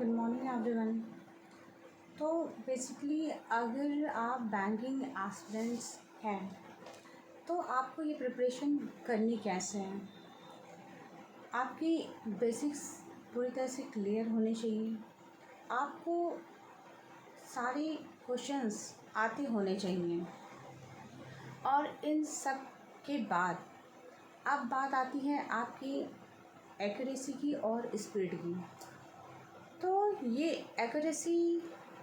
Good morning everyone. तो basically अगर आप बैंकिंग एस्पिरेंट्स हैं तो आपको ये प्रिपरेशन करनी कैसे है। आपकी बेसिक्स पूरी तरह से क्लियर होने चाहिए। आपको सारे क्वेश्चंस आते होने चाहिए और इन सब के बाद अब बात आती है आपकी एक्यूरेसी की और स्पीड की। तो ये एक्यूरेसी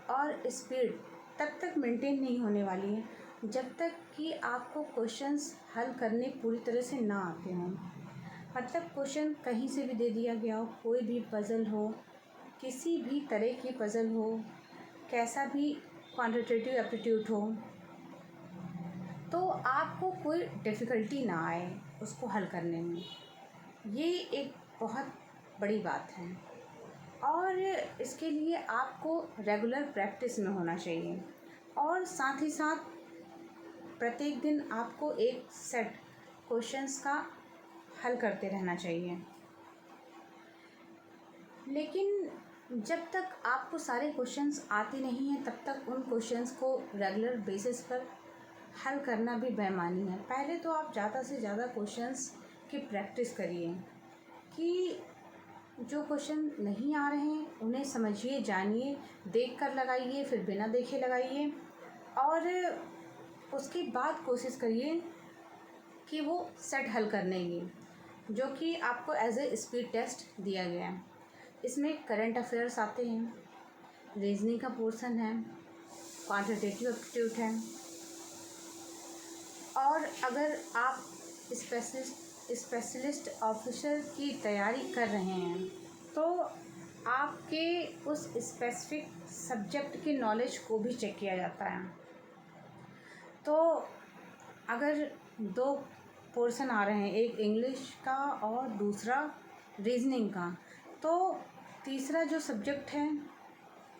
और स्पीड तब तक मेंटेन नहीं होने वाली है जब तक कि आपको क्वेश्चंस हल करने पूरी तरह से ना आते हों। मतलब क्वेश्चन कहीं से भी दे दिया गया हो, कोई भी पज़ल हो, किसी भी तरह की पज़ल हो, कैसा भी क्वांटिटेटिव एप्टीट्यूड हो, तो आपको कोई डिफ़िकल्टी ना आए उसको हल करने में। ये एक बहुत बड़ी बात है और इसके लिए आपको रेगुलर प्रैक्टिस में होना चाहिए और साथ ही साथ प्रत्येक दिन आपको एक सेट क्वेश्चंस का हल करते रहना चाहिए। लेकिन जब तक आपको सारे क्वेश्चंस आते नहीं हैं तब तक उन क्वेश्चंस को रेगुलर बेसिस पर हल करना भी बेईमानी है। पहले तो आप ज़्यादा से ज़्यादा क्वेश्चंस की प्रैक्टिस करिए कि जो क्वेश्चन नहीं आ रहे हैं उन्हें समझिए, जानिए, देख कर लगाइए, फिर बिना देखे लगाइए और उसके बाद कोशिश करिए कि वो सेट हल करने की, जो कि आपको एज ए स्पीड टेस्ट दिया गया है। इसमें करंट अफेयर्स आते हैं, रीजनिंग का पोर्शन है, क्वांटिटेटिव एप्टीट्यूड है और अगर आप स्पेशलिस्ट ऑफिसर की तैयारी कर रहे हैं तो आपके उस स्पेसिफिक सब्जेक्ट की नॉलेज को भी चेक किया जाता है। तो अगर दो पोर्शन आ रहे हैं, एक इंग्लिश का और दूसरा रीजनिंग का, तो तीसरा जो सब्जेक्ट है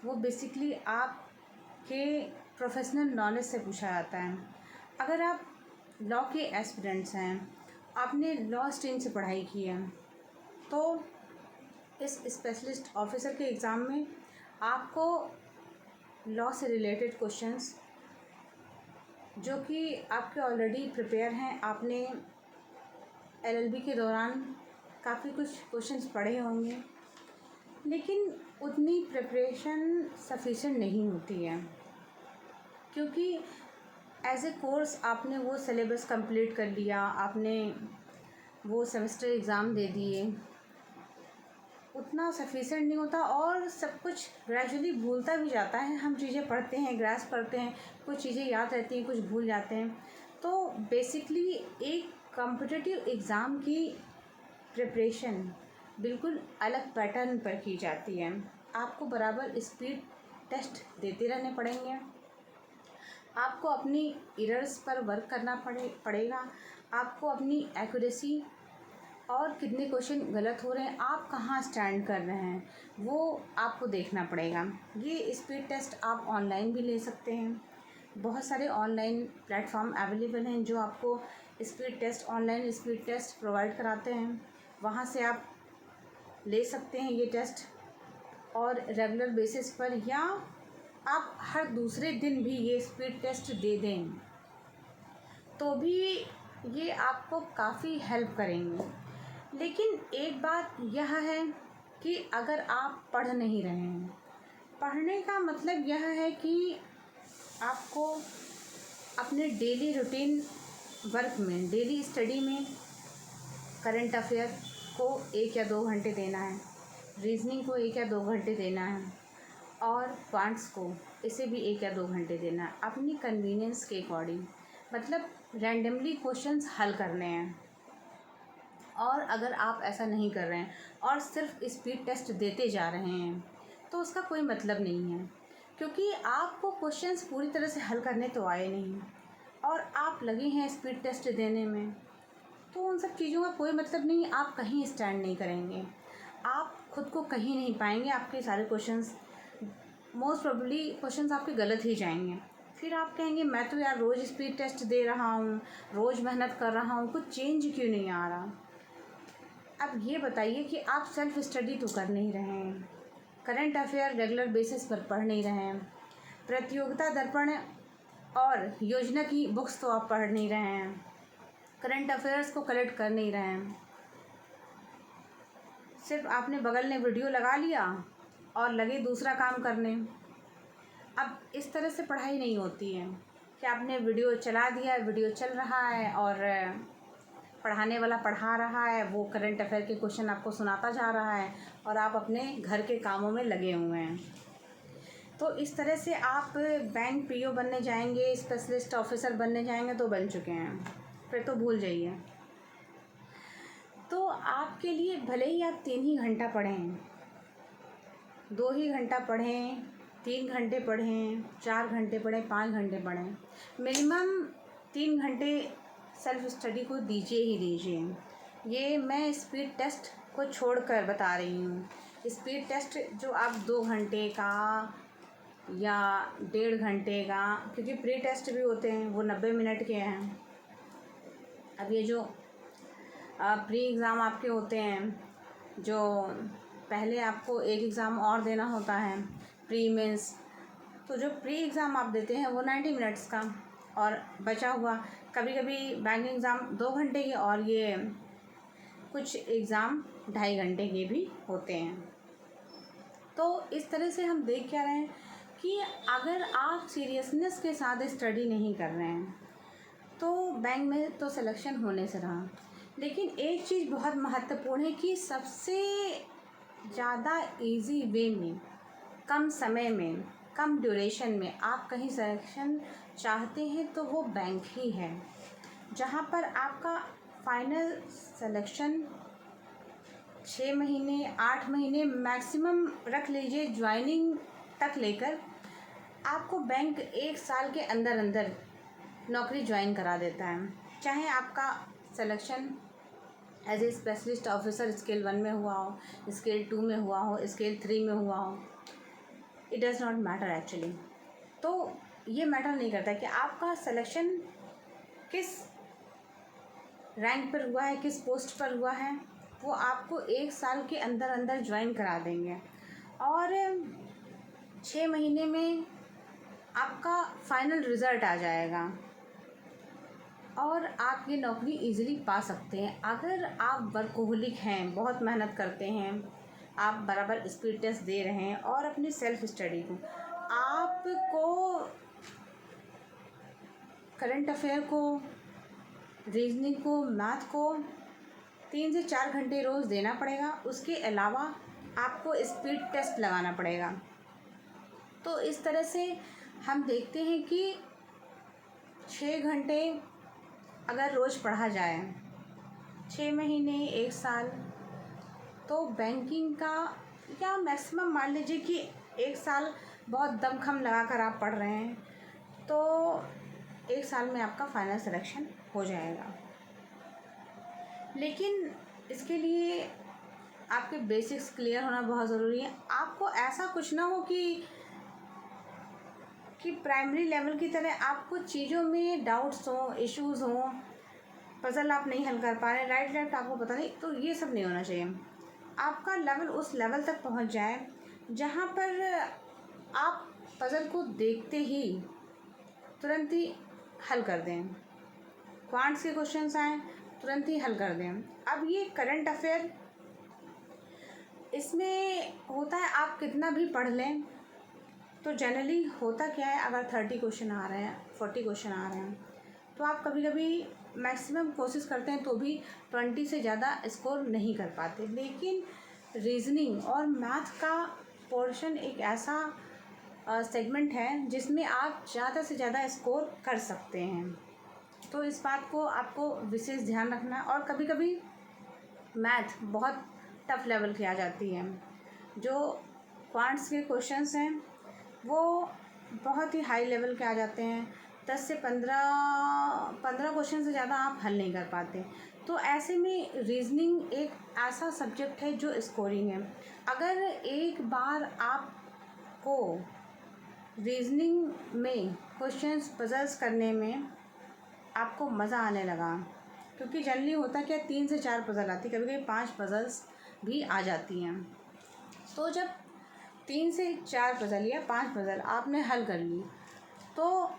वो बेसिकली आपके प्रोफेशनल नॉलेज से पूछा जाता है। अगर आप लॉ के एस्पिरेंट्स हैं, आपने लॉ स्ट्रीम से पढ़ाई की है, तो इस स्पेशलिस्ट ऑफिसर के एग्ज़ाम में आपको लॉ से रिलेटेड क्वेश्चंस जो कि आपके ऑलरेडी प्रिपेयर हैं, आपने एलएलबी के दौरान काफ़ी कुछ क्वेश्चंस पढ़े होंगे, लेकिन उतनी प्रिपरेशन सफिशिएंट नहीं होती है क्योंकि एज ए कोर्स आपने वो सिलेबस कंप्लीट कर लिया, आपने वो सेमेस्टर एग्ज़ाम दे दिए, उतना सफिशिएंट नहीं होता और सब कुछ ग्रेजुअली भूलता भी जाता है। हम चीज़ें पढ़ते हैं, ग्रास्प करते हैं, कुछ चीज़ें याद रहती हैं, कुछ भूल जाते हैं। तो बेसिकली एक कॉम्पिटिटिव एग्ज़ाम की प्रिपरेशन बिल्कुल अलग पैटर्न पर की जाती है। आपको बराबर स्पीड टेस्ट देते रहने पड़ेंगे, आपको अपनी एरर्स पर वर्क करना पड़ेगा, आपको अपनी एक्यूरेसी और कितने क्वेश्चन गलत हो रहे हैं, आप कहाँ स्टैंड कर रहे हैं, वो आपको देखना पड़ेगा। ये स्पीड टेस्ट आप ऑनलाइन भी ले सकते हैं। बहुत सारे ऑनलाइन प्लेटफॉर्म अवेलेबल हैं जो आपको ऑनलाइन स्पीड टेस्ट प्रोवाइड कराते हैं। वहाँ से आप ले सकते हैं ये टेस्ट और रेगुलर बेसिस पर, या आप हर दूसरे दिन भी ये स्पीड टेस्ट दे दें तो भी ये आपको काफ़ी हेल्प करेंगे। लेकिन एक बात यह है कि अगर आप पढ़ नहीं रहे हैं, पढ़ने का मतलब यह है कि आपको अपने डेली रूटीन वर्क में, डेली स्टडी में करंट अफेयर को 1 या 2 घंटे देना है, रीजनिंग को 1 या 2 घंटे देना है और क्वांट्स को इसे भी 1 या 2 घंटे देना है अपनी कन्वीनियंस के अकॉर्डिंग। मतलब रैंडमली क्वेश्चंस हल करने हैं। और अगर आप ऐसा नहीं कर रहे हैं और सिर्फ स्पीड टेस्ट देते जा रहे हैं तो उसका कोई मतलब नहीं है, क्योंकि आपको क्वेश्चंस पूरी तरह से हल करने तो आए नहीं और आप लगे हैं स्पीड टेस्ट देने में, तो उन सब चीज़ों का कोई मतलब नहीं। आप कहीं स्टैंड नहीं करेंगे, आप खुद को कहीं नहीं पाएंगे, आपके सारे क्वेश्चंस मोस्ट प्रोबेबली क्वेश्चंस आपके गलत ही जाएंगे। फिर आप कहेंगे मैं तो यार रोज़ स्पीड टेस्ट दे रहा हूँ, रोज़ मेहनत कर रहा हूँ, कुछ चेंज क्यों नहीं आ रहा। अब ये बताइए कि आप सेल्फ स्टडी तो कर नहीं रहे हैं, करंट अफेयर रेगुलर बेसिस पर पढ़ नहीं रहे हैं, प्रतियोगिता दर्पण और योजना की बुक्स तो आप पढ़ नहीं रहे हैं, करंट अफेयर्स को कलेक्ट कर नहीं रहे हैं, सिर्फ आपने बगल में वीडियो लगा लिया और लगे दूसरा काम करने। अब इस तरह से पढ़ाई नहीं होती है कि आपने वीडियो चला दिया, वीडियो चल रहा है और पढ़ाने वाला पढ़ा रहा है, वो करंट अफेयर के क्वेश्चन आपको सुनाता जा रहा है और आप अपने घर के कामों में लगे हुए हैं। तो इस तरह से आप बैंक पीओ बनने जाएंगे, स्पेशलिस्ट ऑफिसर बनने जाएंगे तो बन चुके हैं, फिर तो भूल जाइए। तो आपके लिए भले ही आप 3 ही घंटा पढ़ें, 2 ही घंटा पढ़ें, 3 घंटे पढ़ें, 4 घंटे पढ़ें, 5 घंटे पढ़ें, मिनिमम 3 घंटे सेल्फ स्टडी को दीजिए ही दीजिए। ये मैं स्पीड टेस्ट को छोड़कर बता रही हूँ। स्पीड टेस्ट जो आप 2 घंटे का या 1.5 घंटे का, क्योंकि प्री टेस्ट भी होते हैं वो 90 मिनट के हैं। अब ये जो प्री एग्ज़ाम आपके होते हैं, जो पहले आपको एक एग्ज़ाम और देना होता है प्री मेंस, तो जो प्री एग्ज़ाम आप देते हैं वो 90 मिनट्स का, और बचा हुआ कभी कभी बैंकिंग एग्ज़ाम 2 घंटे के और ये कुछ एग्ज़ाम 2.5 घंटे के भी होते हैं। तो इस तरह से हम देख क्या रहे हैं कि अगर आप सीरियसनेस के साथ स्टडी नहीं कर रहे हैं तो बैंक में तो सिलेक्शन होने से रहा। लेकिन एक चीज़ बहुत महत्वपूर्ण है कि सबसे ज़्यादा इजी वे में, कम समय में, कम ड्यूरेशन में आप कहीं सिलेक्शन चाहते हैं तो वो बैंक ही है, जहाँ पर आपका फाइनल सिलेक्शन 6 महीने, 8 महीने मैक्सिमम रख लीजिए ज्वाइनिंग तक लेकर, आपको बैंक 1 साल के अंदर अंदर नौकरी ज्वाइन करा देता है। चाहे आपका selection as a specialist officer scale 1 में हुआ हो, स्केल 2 में हुआ हो, स्केल 3 में हुआ हो, it does not matter actually. तो ये मैटर नहीं करता कि आपका सिलेक्शन किस रैंक पर हुआ है, किस पोस्ट पर हुआ है, वो आपको 1 साल के अंदर अंदर ज्वाइन करा देंगे और 6 महीने में आपका फाइनल रिज़ल्ट आ जाएगा और आप ये नौकरी इजीली पा सकते हैं। अगर आप वर्कोहलिक हैं, बहुत मेहनत करते हैं, आप बराबर स्पीड टेस्ट दे रहे हैं और अपनी सेल्फ स्टडी को, आपको करंट अफेयर को, रीजनिंग को, मैथ को 3 से 4 घंटे रोज़ देना पड़ेगा। उसके अलावा आपको स्पीड टेस्ट लगाना पड़ेगा। तो इस तरह से हम देखते हैं कि 6 घंटे अगर रोज़ पढ़ा जाए, 6 महीने, 1 साल, तो बैंकिंग का, या मैक्सिमम मान लीजिए कि 1 साल बहुत दमखम लगा कर आप पढ़ रहे हैं तो 1 साल में आपका फाइनल सिलेक्शन हो जाएगा। लेकिन इसके लिए आपके बेसिक्स क्लियर होना बहुत ज़रूरी है। आपको ऐसा कुछ ना हो कि प्राइमरी लेवल की तरह आपको चीज़ों में डाउट्स हों, इश्यूज़ हों, पज़ल आप नहीं हल कर पा रहे, राइट लेफ्ट आपको पता नहीं, तो ये सब नहीं होना चाहिए। आपका लेवल उस लेवल तक पहुंच जाए जहां पर आप पज़ल को देखते ही तुरंत ही हल कर दें, क्वांट्स के क्वेश्चंस आएँ तुरंत ही हल कर दें। अब ये करंट अफेयर, इसमें होता है आप कितना भी पढ़ लें तो जनरली होता क्या है, अगर 30 क्वेश्चन आ रहे हैं, 40 क्वेश्चन आ रहे हैं, तो आप कभी कभी मैक्सिमम कोशिश करते हैं तो भी 20 से ज़्यादा स्कोर नहीं कर पाते। लेकिन रीजनिंग और मैथ का पोर्शन एक ऐसा सेगमेंट है जिसमें आप ज़्यादा से ज़्यादा स्कोर कर सकते हैं। तो इस बात को आपको विशेष ध्यान रखना है। और कभी कभी मैथ बहुत टफ लेवल की आ जाती है, जो क्वांट्स के क्वेश्चंस हैं वो बहुत ही हाई लेवल के आ जाते हैं, 10 से 15 क्वेश्चन से ज़्यादा आप हल नहीं कर पाते। तो ऐसे में रीजनिंग एक ऐसा सब्जेक्ट है जो स्कोरिंग है। अगर एक बार आपको रीजनिंग में क्वेश्चंस पजल्स करने में आपको मज़ा आने लगा, क्योंकि जनरली होता क्या 3 से 4 पज़ल आती, कभी कभी 5 पज़ल्स भी आ जाती हैं। तो जब 3 से 4 पज़ल या 5 पज़ल आपने हल कर ली, तो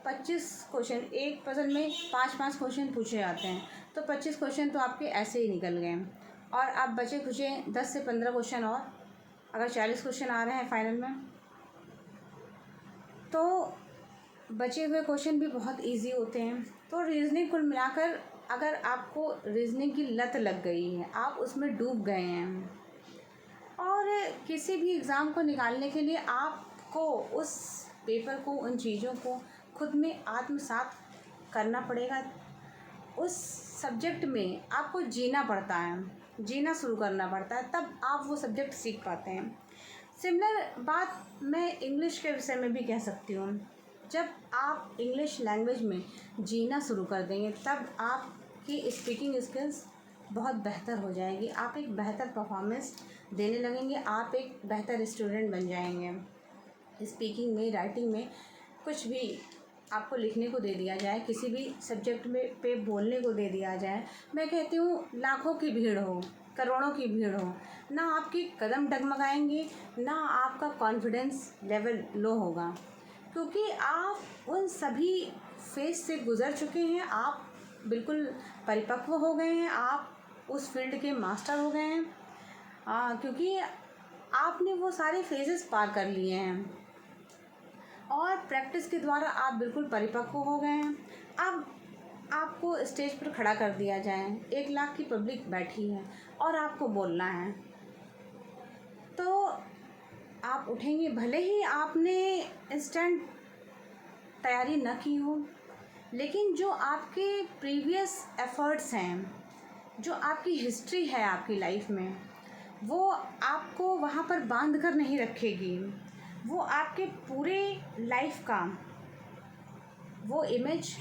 25 क्वेश्चन, एक पज़ल में 5-5 क्वेश्चन पूछे जाते हैं, तो 25 क्वेश्चन तो आपके ऐसे ही निकल गए। और अब बचे खुचे 10 से 15 क्वेश्चन, और अगर 40 क्वेश्चन आ रहे हैं फाइनल में, तो बचे हुए क्वेश्चन भी बहुत इजी होते हैं। तो रीज़निंग कुल मिलाकर, अगर आपको रीज़निंग की लत लग गई है, आप उसमें डूब गए हैं, और किसी भी एग्ज़ाम को निकालने के लिए आपको उस पेपर को, उन चीज़ों को खुद में आत्मसात करना पड़ेगा। उस सब्जेक्ट में आपको जीना पड़ता है, जीना शुरू करना पड़ता है, तब आप वो सब्जेक्ट सीख पाते हैं। सिमिलर बात मैं इंग्लिश के विषय में भी कह सकती हूँ। जब आप इंग्लिश लैंग्वेज में जीना शुरू कर देंगे, तब आपकी स्पीकिंग स्किल्स बहुत बेहतर हो जाएगी, आप एक बेहतर परफॉर्मेंस देने लगेंगे, आप एक बेहतर स्टूडेंट बन जाएंगे। स्पीकिंग में, राइटिंग में, कुछ भी आपको लिखने को दे दिया जाए, किसी भी सब्जेक्ट में पे बोलने को दे दिया जाए, मैं कहती हूँ लाखों की भीड़ हो, करोड़ों की भीड़ हो, ना आपकी कदम डगमगाएंगे, ना आपका कॉन्फिडेंस लेवल लो होगा, क्योंकि आप उन सभी फेज से गुज़र चुके हैं, आप बिल्कुल परिपक्व हो गए हैं, आप उस फील्ड के मास्टर हो गए हैं, क्योंकि आपने वो सारे फेजेस पार कर लिए हैं, और प्रैक्टिस के द्वारा आप बिल्कुल परिपक्व हो गए हैं। अब आपको स्टेज पर खड़ा कर दिया जाए, 1 लाख की पब्लिक बैठी है और आपको बोलना है, तो आप उठेंगे, भले ही आपने इंस्टेंट तैयारी न की हो, लेकिन जो आपके प्रीवियस एफ़र्ट्स हैं, जो आपकी हिस्ट्री है आपकी लाइफ में, वो आपको वहाँ पर बांध कर नहीं रखेगी, वो आपके पूरे लाइफ का वो इमेज,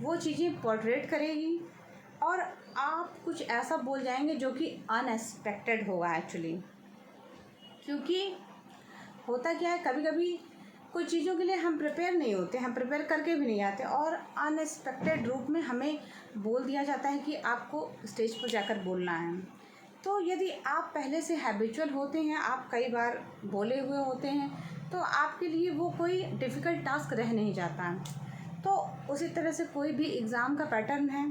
वो चीज़ें पोर्ट्रेट करेगी, और आप कुछ ऐसा बोल जाएंगे जो कि अनएक्सपेक्टेड होगा एक्चुअली। क्योंकि होता क्या है, कभी कभी कुछ चीज़ों के लिए हम प्रिपेयर नहीं होते, हम प्रिपेयर करके भी नहीं आते, और अनएक्सपेक्टेड रूप में हमें बोल दिया जाता है कि आपको स्टेज पर जाकर बोलना है। तो यदि आप पहले से हैबिचुअल होते हैं, आप कई बार बोले हुए होते हैं, तो आपके लिए वो कोई डिफ़िकल्ट टास्क रह नहीं जाता। तो उसी तरह से कोई भी एग्ज़ाम का पैटर्न है,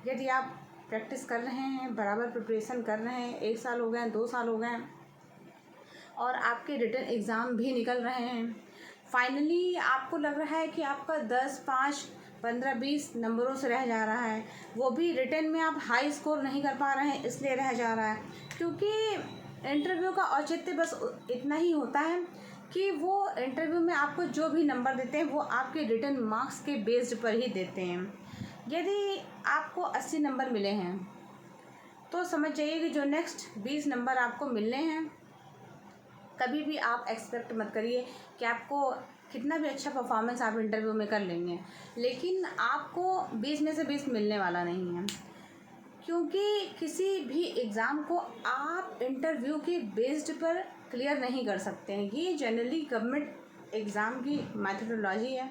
यदि आप प्रैक्टिस कर रहे हैं, बराबर प्रिपरेशन कर रहे हैं, 1 साल हो गए, 2 साल हो गए, और आपके रिटन एग्ज़ाम भी निकल रहे हैं, फाइनली आपको लग रहा है कि आपका 10, 5, 15, 20 नंबरों से रह जा रहा है, वो भी रिटन में आप हाई स्कोर नहीं कर पा रहे हैं, इसलिए रह जा रहा है, क्योंकि इंटरव्यू का औचित्य बस इतना ही होता है कि वो इंटरव्यू में आपको जो भी नंबर देते हैं, वो आपके रिटन मार्क्स के बेस्ड पर ही देते हैं। यदि आपको 80 नंबर मिले हैं, तो समझ जाइए कि जो नेक्स्ट 20 नंबर आपको मिलने हैं, कभी भी आप एक्सपेक्ट मत करिए कि आपको कितना भी अच्छा परफॉर्मेंस आप इंटरव्यू में कर लेंगे, लेकिन आपको 20 में से 20 मिलने वाला नहीं है, क्योंकि किसी भी एग्ज़ाम को आप इंटरव्यू के बेस्ड पर क्लियर नहीं कर सकते हैं। ये जनरली गवर्नमेंट एग्ज़ाम की मेथडोलॉजी है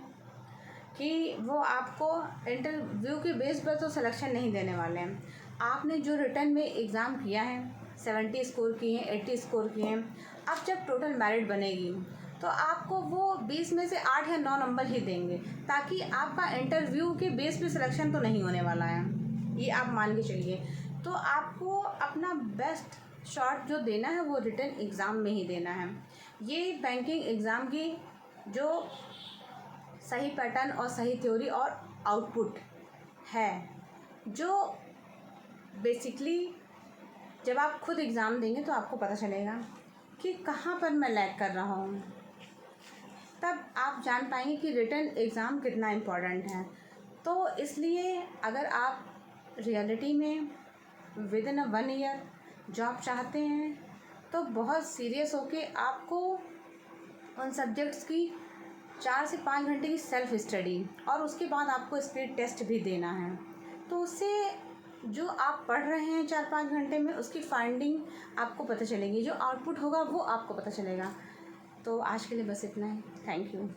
कि वो आपको इंटरव्यू के बेस पर तो सिलेक्शन नहीं देने वाले हैं। आपने जो रिटन में एग्ज़ाम किया है, 70 स्कोर किए हैं, 80 स्कोर किए हैं, अब जब टोटल मेरिट बनेगी तो आपको वो 20 में से 8 या 9 नंबर ही देंगे, ताकि आपका इंटरव्यू के बेस पे सिलेक्शन तो नहीं होने वाला है, ये आप मान के चलिए। तो आपको अपना बेस्ट शॉट जो देना है वो रिटन एग्ज़ाम में ही देना है। ये बैंकिंग एग्ज़ाम की जो सही पैटर्न और सही थ्योरी और आउटपुट है, जो बेसिकली जब आप खुद एग्ज़ाम देंगे तो आपको पता चलेगा कि कहाँ पर मैं लैग कर रहा हूँ, तब आप जान पाएंगे कि रिटन एग्ज़ाम कितना इम्पोर्टेंट है। तो इसलिए अगर आप रियलिटी में विद इन 1 ईयर जॉब चाहते हैं, तो बहुत सीरियस होके आपको उन सब्जेक्ट्स की 4 से 5 घंटे की सेल्फ स्टडी, और उसके बाद आपको स्पीड टेस्ट भी देना है। तो उससे जो आप पढ़ रहे हैं 4-5 घंटे में, उसकी फाइंडिंग आपको पता चलेगी, जो आउटपुट होगा वो आपको पता चलेगा। तो आज के लिए बस इतना ही। Thank you.